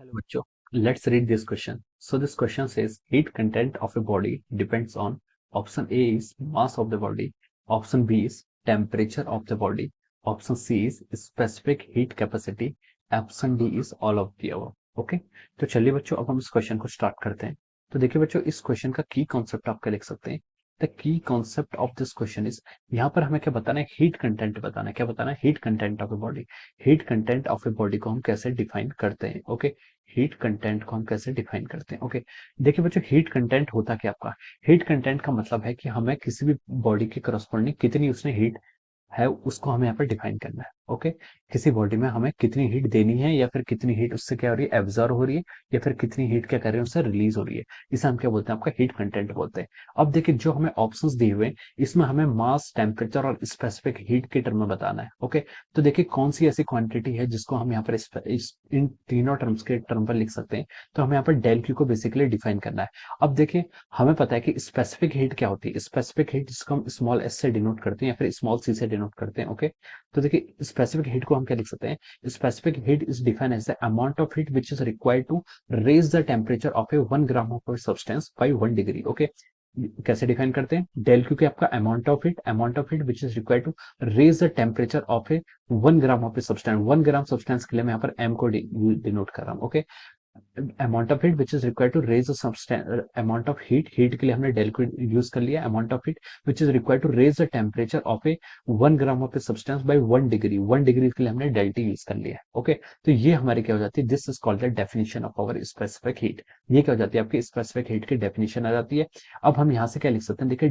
Hello, bachcho. Let's read this question. So this question says heat content of a body depends on option A is mass of the body, option B is temperature of the body, option C is specific heat capacity, option D is all of the above. Okay, तो चलिए बच्चों अब हम इस question को start करते हैं। तो देखिए बच्चों, इस क्वेश्चन का की कॉन्सेप्ट आप क्या लिख सकते हैं। The key concept of this question is, यहाँ पर हमें क्या बताना है, हीट कंटेंट बताना है। क्या बताना है? Heat content of a body. Heat content of a body को हम कैसे डिफाइन करते हैं। ओके, हीट कंटेंट को हम कैसे डिफाइन करते हैं। ओके, देखिए बच्चों, हीट कंटेंट होता क्या आपका? हीट कंटेंट का मतलब है कि हमें किसी भी बॉडी के करस्पॉन्डिंग कितनी उसने हीट है उसको हमें यहाँ पर डिफाइन करना है। ओके, किसी बॉडी में हमें कितनी हीट देनी है या फिर कितनी हीट उससे क्या हो रही है, एब्जॉर्व हो रही है, या फिर कितनी हीट क्या कर रही है उससे रिलीज हो रही है। इसे हम क्या बोलते हैं? आपका हीट कंटेंट बोलते हैं। अब देखिए, जो हमें ऑप्शंस दिए हुए हैं इसमें हमें मास, टेम्परेचर और स्पेसिफिक हीट के टर्म में बताना है। ओके, तो देखिए कौन सी ऐसी क्वांटिटी है जिसको हम यहाँ पर इन तीनों टर्म्स के टर्म पर लिख सकते हैं। तो हमें यहाँ पर डेल क्यू को बेसिकली डिफाइन करना है। अब देखिए, हमें पता है कि स्पेसिफिक हीट क्या होती है। स्पेसिफिक हीट जिसको हम स्मॉल एस से डिनोट करते हैं या फिर स्मॉल सी से डिनोट करते हैं। ओके, तो देखिए स्पेसिफिक हीट को हम क्या लिख सकते हैं? Specific heat is defined as the amount of heat which is required to raise the temperature of a 1 gram of substance by 1 degree. Okay, कैसे डिफाइन करते हैं? डेल क्यू के आपका amount of heat which is required to raise the temperature of a 1 gram of a substance. 1 gram substance के लिए मैं यहाँ पर एम को डिनोट कर रहा हूँ। Okay, amount of heat which is required to raise amount of heat के लिए हमने डेल को यूज कर लिया। Amount of heat which is required to raise the temperature of a 1 gram of a substance by 1 degree. 1 degree के लिए हमने डेल्टी use कर लिया। ओके, तो ये हमारी क्या हो जाती है? This is called the definition of our specific heat. ये क्या हो जाती है? आपकी स्पेसिफिक हीट की डेफिनेशन आ जाती है। अब हम यहाँ से क्या लिख सकते हैं? देखिए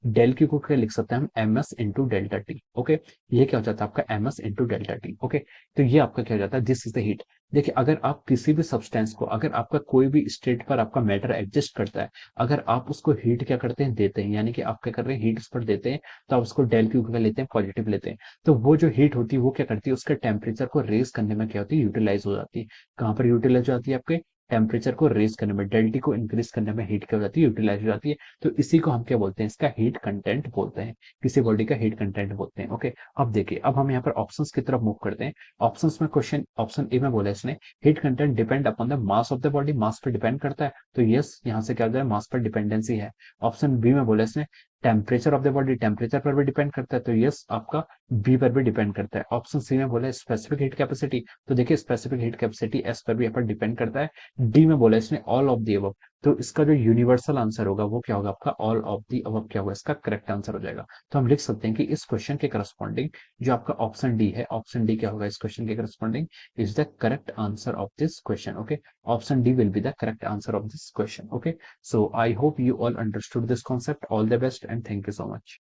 डेल क्यू को क्या लिख सकते हैं हम? M S into delta T. Okay, ये क्या हो जाता है आपका? M S into delta T. Okay, तो ये आपका क्या हो जाता है? This is the heat. देखिए, अगर आप किसी भी सब्सटेंस को, अगर आपका कोई भी स्टेट पर आपका मैटर एग्जिस्ट करता है, अगर आप उसको हीट क्या करते हैं? देते हैं, यानी कि आप क्या कर रहे हैं? हीट उस पर देते हैं, तो आप उसको डेल क्यू का लेते हैं, पॉजिटिव लेते हैं। तो वो जो हीट होती है वो क्या करती है? उसके टेम्परेचर को रेज करने में क्या होती है? यूटिलाइज हो जाती है। कहाँ पर यूटिलाइज हो जाती है? आपके टेम्परेचर को रेज करने में, डेल्टी को इंक्रीज करने में हीट क्या हो जाती है? यूटिलाइज हो जाती है। तो इसी को हम क्या बोलते हैं? इसका हीट कंटेंट बोलते हैं। किसी बॉडी का हीट कंटेंट बोलते हैं। ओके, अब देखिए, अब हम यहाँ पर ऑप्शंस की तरफ मूव करते हैं। ऑप्शंस में क्वेश्चन ऑप्शन ए में बोला इसने heat content depend upon the mass of the body. Mass पर डिपेंड करता है, तो यस, यहाँ से क्या हो जाए? मास पर डिपेंडेंसी है। ऑप्शन बी में बोला इसने temperature of the body, temperature पर भी डिपेंड करता है, तो यस, आपका बी पर भी डिपेंड करता है। ऑप्शन सी में बोला स्पेसिफिक हीट कैपेसिटी, तो देखिए स्पेसिफिक हीट कैपेसिटी एस पर भी यहाँ पर डिपेंड करता है। डी में बोला इसने ऑल ऑफ दी अबव, तो इसका जो यूनिवर्सल आंसर होगा वो क्या होगा? आपका ऑल ऑफ दी अबव क्या होगा? इसका करेक्ट आंसर हो जाएगा। तो हम लिख सकते हैं कि इस क्वेश्चन के करस्पॉन्डिंग जो आपका ऑप्शन डी है, ऑप्शन डी क्या होगा इस क्वेश्चन के corresponding? is the correct answer of this question. Okay, option D will be the correct answer of this question. Okay, so I hope you all understood this concept. All the best and thank you so much.